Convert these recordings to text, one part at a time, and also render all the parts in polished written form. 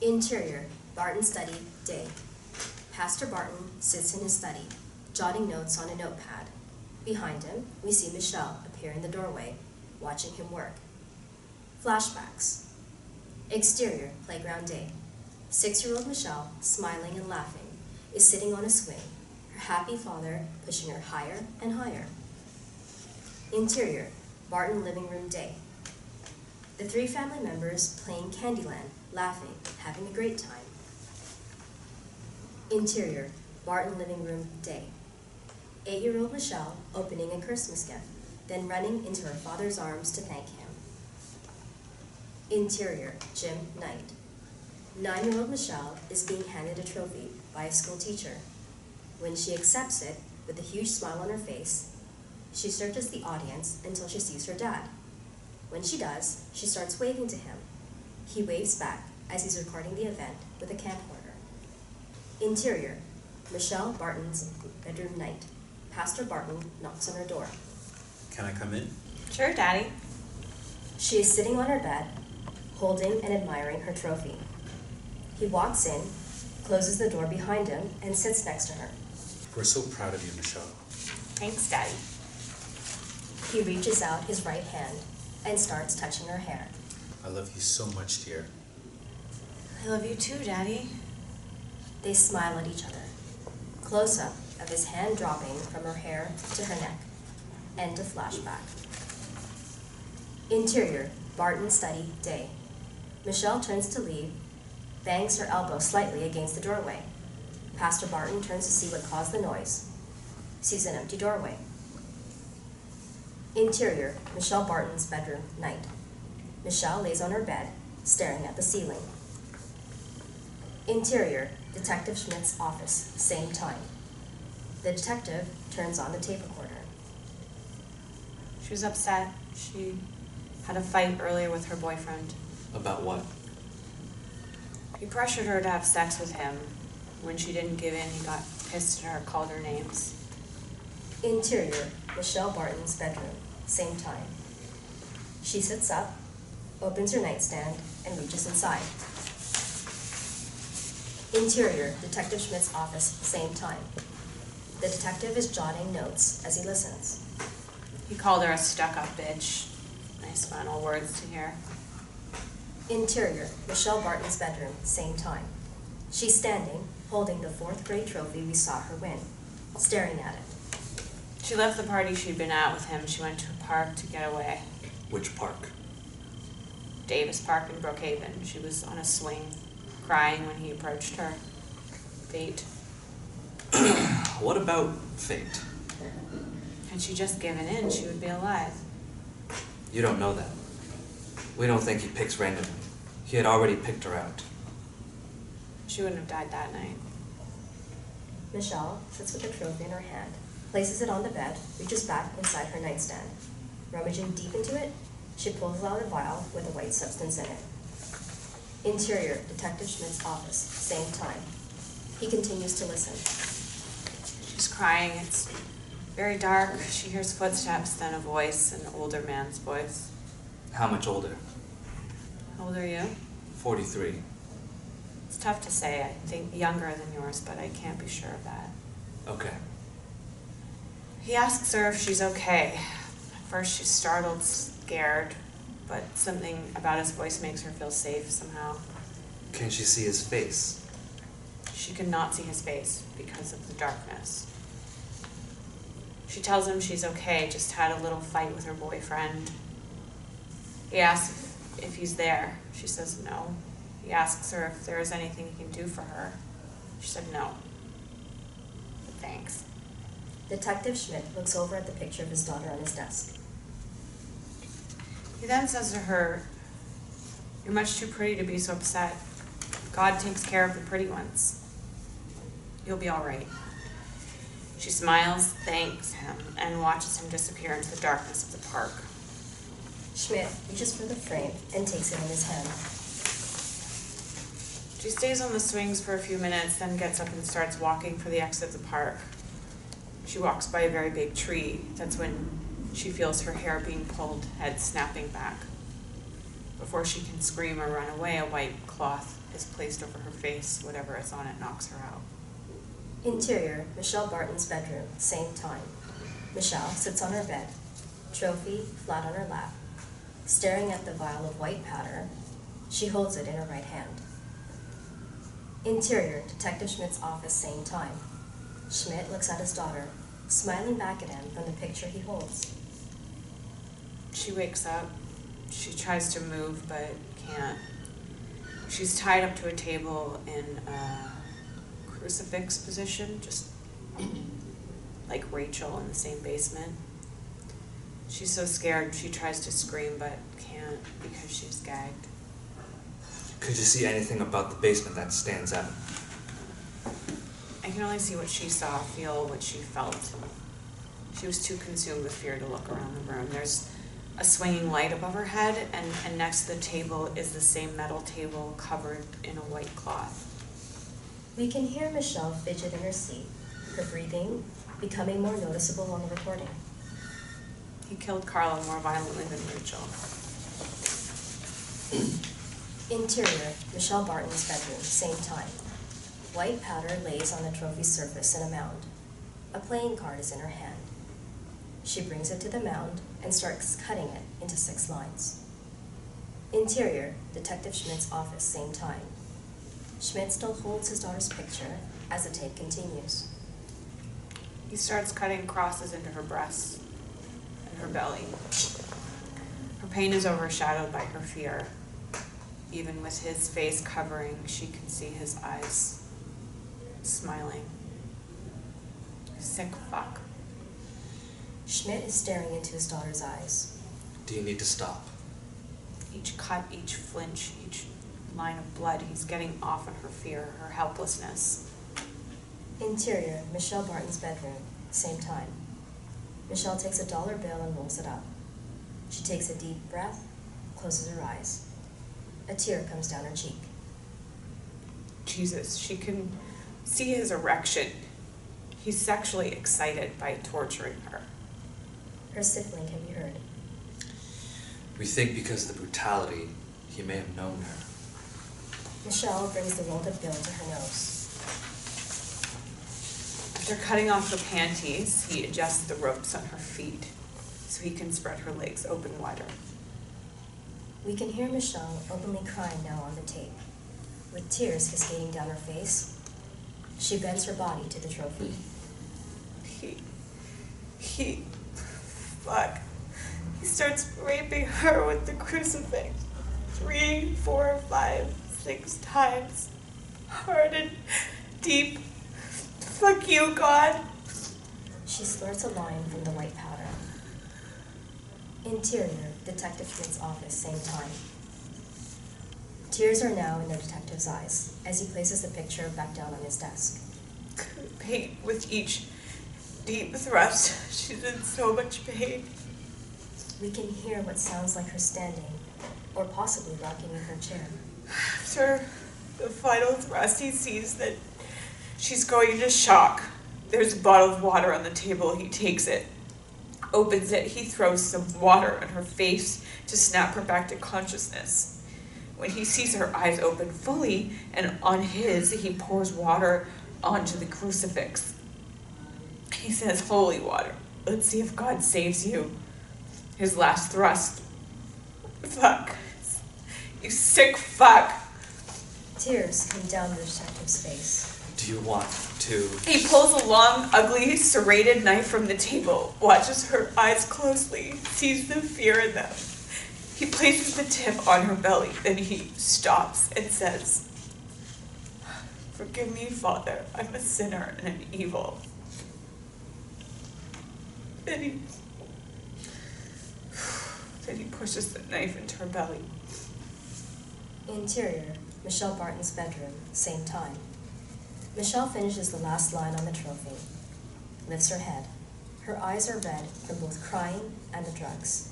Interior, Barton study, day. Pastor Barton sits in his study, jotting notes on a notepad. Behind him, we see Michelle appear in the doorway, watching him work. Flashbacks. Exterior, playground day. 6-year-old Michelle, smiling and laughing, is sitting on a swing, her happy father pushing her higher and higher. Interior, Barton living room day. The 3 family members playing Candyland, laughing, having a great time. Interior, Barton living room day. 8-year-old Michelle opening a Christmas gift, then running into her father's arms to thank him. Interior, gym night. 9-year-old Michelle is being handed a trophy by a school teacher. When she accepts it, with a huge smile on her face, she searches the audience until she sees her dad. When she does, she starts waving to him. He waves back as he's recording the event with a camcorder. Interior, Michelle Barton's bedroom night. Pastor Barton knocks on her door. Can I come in? Sure, Daddy. She is sitting on her bed, holding and admiring her trophy. He walks in, closes the door behind him, and sits next to her. We're so proud of you, Michelle. Thanks, Daddy. He reaches out his right hand and starts touching her hair. I love you so much, dear. I love you too, Daddy. They smile at each other. Close-up of his hand dropping from her hair to her neck. End of flashback. Interior, Barton study, day. Michelle turns to leave, bangs her elbow slightly against the doorway. Pastor Barton turns to see what caused the noise. Sees an empty doorway. Interior, Michelle Barton's bedroom, night. Michelle lays on her bed, staring at the ceiling. Interior, Detective Schmidt's office, same time. The detective turns on the tape recorder. She was upset. She had a fight earlier with her boyfriend. About what? He pressured her to have sex with him. When she didn't give in, he got pissed at her, called her names. Interior, Michelle Barton's bedroom, same time. She sits up, opens her nightstand, and reaches inside. Interior, Detective Schmidt's office, same time. The detective is jotting notes as he listens. He called her a stuck-up bitch. Nice final words to hear. Interior, Michelle Barton's bedroom, same time. She's standing, holding the 4th grade trophy we saw her win, staring at it. She left the party she'd been at with him. She went to a park to get away. Which park? Davis Park in Brookhaven. She was on a swing, crying when he approached her. Fate. What about fate? Had she just given in, she would be alive. You don't know that. We don't think he picks randomly. He had already picked her out. She wouldn't have died that night. Michelle sits with the trophy in her hand, places it on the bed, reaches back inside her nightstand. Rummaging deep into it, she pulls out a vial with a white substance in it. Interior, Detective Schmidt's office, same time. He continues to listen. She's crying. It's very dark. She hears footsteps, then a voice, an older man's voice. How much older? How old are you? 43. It's tough to say. I think younger than yours, but I can't be sure of that. Okay. He asks her if she's okay. At first she's startled, scared, but something about his voice makes her feel safe somehow. Can she see his face? She could not see his face because of the darkness. She tells him she's okay, just had a little fight with her boyfriend. He asks if he's there. She says no. He asks her if there is anything he can do for her. She said no. But thanks. Detective Schmidt looks over at the picture of his daughter on his desk. He then says to her, "You're much too pretty to be so upset. God takes care of the pretty ones. You'll be all right." She smiles, thanks him, and watches him disappear into the darkness of the park. Schmidt reaches for the frame and takes it in his hand. She stays on the swings for a few minutes, then gets up and starts walking for the exit of the park. She walks by a very big tree. That's when she feels her hair being pulled, head snapping back. Before she can scream or run away, a white cloth is placed over her face. Whatever is on it knocks her out. Interior, Michelle Barton's bedroom, same time. Michelle sits on her bed, trophy flat on her lap. Staring at the vial of white powder, she holds it in her right hand. Interior, Detective Schmidt's office, same time. Schmidt looks at his daughter, smiling back at him from the picture he holds. She wakes up. She tries to move, but can't. She's tied up to a table in a crucifix position, just like Rachel in the same basement. She's so scared, she tries to scream, but can't because she's gagged. Could you see anything about the basement that stands out? I can only see what she saw, feel what she felt. She was too consumed with fear to look around the room. There's a swinging light above her head, and next to the table is the same metal table covered in a white cloth. We can hear Michelle fidget in her seat, her breathing becoming more noticeable on the recording. He killed Carla more violently than Rachel. Interior, Michelle Barton's bedroom, same time. White powder lays on the trophy's surface in a mound. A playing card is in her hand. She brings it to the mound and starts cutting it into 6 lines. Interior, Detective Schmidt's office, same time. Schmidt still holds his daughter's picture as the tape continues. He starts cutting crosses into her breasts and her belly. Her pain is overshadowed by her fear. Even with his face covering, she can see his eyes smiling. Sick fuck. Schmidt is staring into his daughter's eyes. Do you need to stop? Each cut, each flinch, each line of blood, he's getting off on her fear, her helplessness. Interior, Michelle Barton's bedroom, same time. Michelle takes a dollar bill and rolls it up. She takes a deep breath, closes her eyes. A tear comes down her cheek. Jesus, she can see his erection. He's sexually excited by torturing her. Her sniffling can be heard. We think because of the brutality, he may have known her. Michelle brings the rolled up bill to her nose. After cutting off her panties, he adjusts the ropes on her feet so he can spread her legs open wider. We can hear Michelle openly crying now on the tape. With tears cascading down her face, she bends her body to the trophy. Fuck. He starts raping her with the crucifix 3, 4, 5, 6 times. Hard and deep. Fuck you, God. She slurts a line from the white powder. Interior, Detective Schmidt's office, same time. Tears are now in the detective's eyes as he places the picture back down on his desk. Pain with each deep thrust. She's in so much pain. We can hear what sounds like her standing, or possibly rocking in her chair. After the final thrust, he sees that she's going into shock. There's a bottle of water on the table. He takes it, opens it. He throws some water on her face to snap her back to consciousness. When he sees her eyes open fully and on his, he pours water onto the crucifix. He says, "Holy water. Let's see if God saves you." His last thrust. Fuck. You sick fuck. Tears come down the detective's face. Do you want to... He pulls a long, ugly, serrated knife from the table, watches her eyes closely, sees the fear in them. He places the tip on her belly, then he stops and says, "Forgive me, Father, I'm a sinner and an evil." Then he pushes the knife into her belly. Interior, Michelle Barton's bedroom, same time. Michelle finishes the last line on the trophy, lifts her head. Her eyes are red from both crying and the drugs.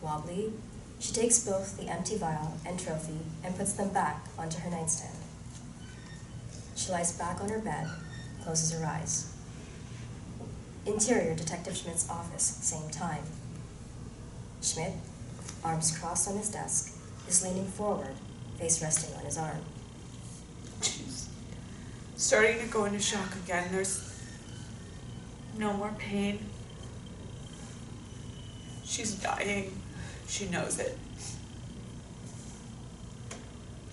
Wobbly, she takes both the empty vial and trophy and puts them back onto her nightstand. She lies back on her bed, closes her eyes. Interior, Detective Schmidt's office, same time. Schmidt, arms crossed on his desk, is leaning forward, face resting on his arm. starting to go into shock again. There's no more pain. She's dying. She knows it.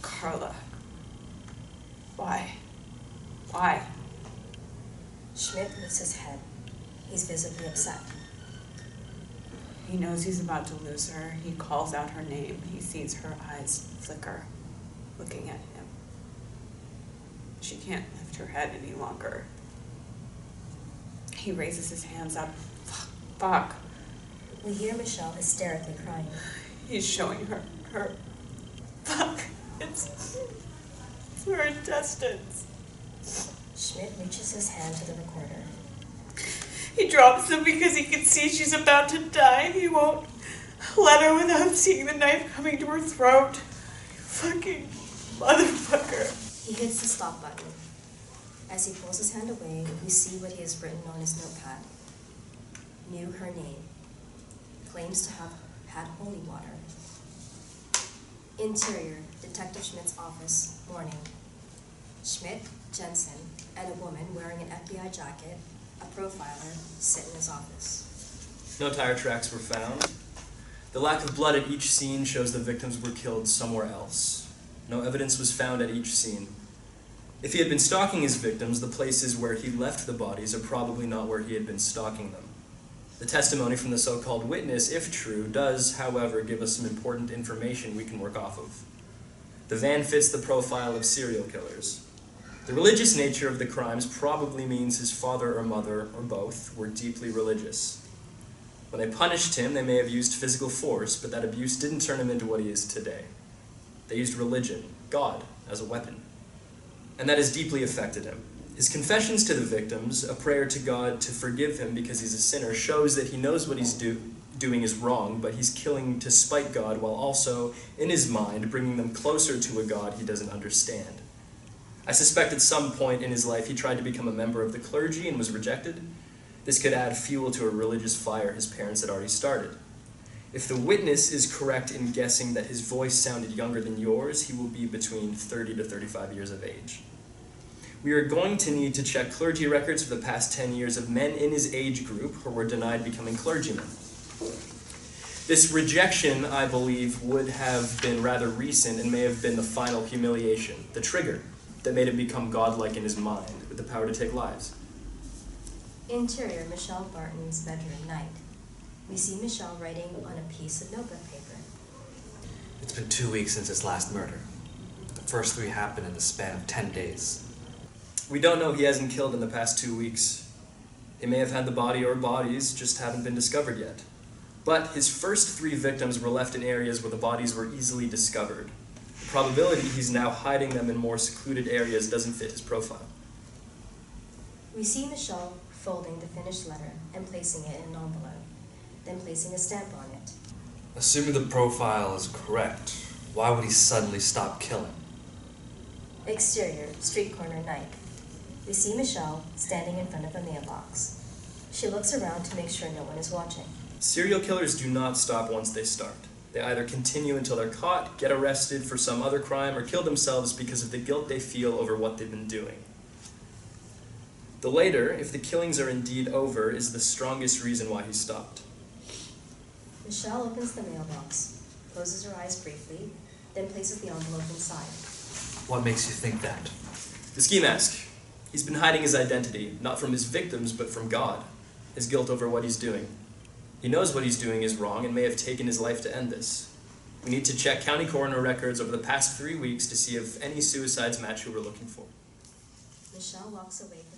Carla. Why? Why? Schmidt lifts his head. He's visibly upset. He knows he's about to lose her. He calls out her name. He sees her eyes flicker, looking at him. She can't lift her head any longer. He raises his hands up. Fuck. We hear Michelle hysterically crying. He's showing her. Fuck. It's her intestines. Schmidt reaches his hand to the recorder. He drops them because he can see she's about to die. He won't let her without seeing the knife coming to her throat. You fucking motherfucker. He hits the stop button. As he pulls his hand away, we see what he has written on his notepad. Knew her name. Claims to have had holy water. Interior, Detective Schmidt's office, morning. Schmidt, Jensen, and a woman wearing an FBI jacket, a profiler, sit in his office. No tire tracks were found. The lack of blood at each scene shows the victims were killed somewhere else. No evidence was found at each scene. If he had been stalking his victims, the places where he left the bodies are probably not where he had been stalking them. The testimony from the so-called witness, if true, does, however, give us some important information we can work off of. The van fits the profile of serial killers. The religious nature of the crimes probably means his father or mother, or both, were deeply religious. When they punished him, they may have used physical force, but that abuse didn't turn him into what he is today. They used religion, God, as a weapon. And that has deeply affected him. His confessions to the victims, a prayer to God to forgive him because he's a sinner, shows that he knows what he's doing is wrong, but he's killing to spite God while also, in his mind, bringing them closer to a God he doesn't understand. I suspect at some point in his life he tried to become a member of the clergy and was rejected. This could add fuel to a religious fire his parents had already started. If the witness is correct in guessing that his voice sounded younger than yours, he will be between 30 to 35 years of age. We are going to need to check clergy records for the past 10 years of men in his age group who were denied becoming clergymen. This rejection, I believe, would have been rather recent and may have been the final humiliation, the trigger that made him become godlike in his mind, with the power to take lives. Interior, Michelle Barton's bedroom, night. We see Michelle writing on a piece of notebook paper. It's been 2 weeks since his last murder. The first 3 happened in the span of 10 days. We don't know he hasn't killed in the past 2 weeks. He may have had the body or bodies, just haven't been discovered yet. But his first 3 victims were left in areas where the bodies were easily discovered. The probability he's now hiding them in more secluded areas doesn't fit his profile. We see Michelle folding the finished letter and placing it in an envelope, then placing a stamp on it. Assuming the profile is correct, why would he suddenly stop killing? Exterior, street corner, night. We see Michelle standing in front of a mailbox. She looks around to make sure no one is watching. Serial killers do not stop once they start. They either continue until they're caught, get arrested for some other crime, or kill themselves because of the guilt they feel over what they've been doing. The later, if the killings are indeed over, is the strongest reason why he stopped. Michelle opens the mailbox, closes her eyes briefly, then places the envelope inside. What makes you think that? The ski mask. He's been hiding his identity, not from his victims, but from God. His guilt over what he's doing. He knows what he's doing is wrong and may have taken his life to end this. We need to check county coroner records over the past 3 weeks to see if any suicides match who we're looking for. Michelle walks away from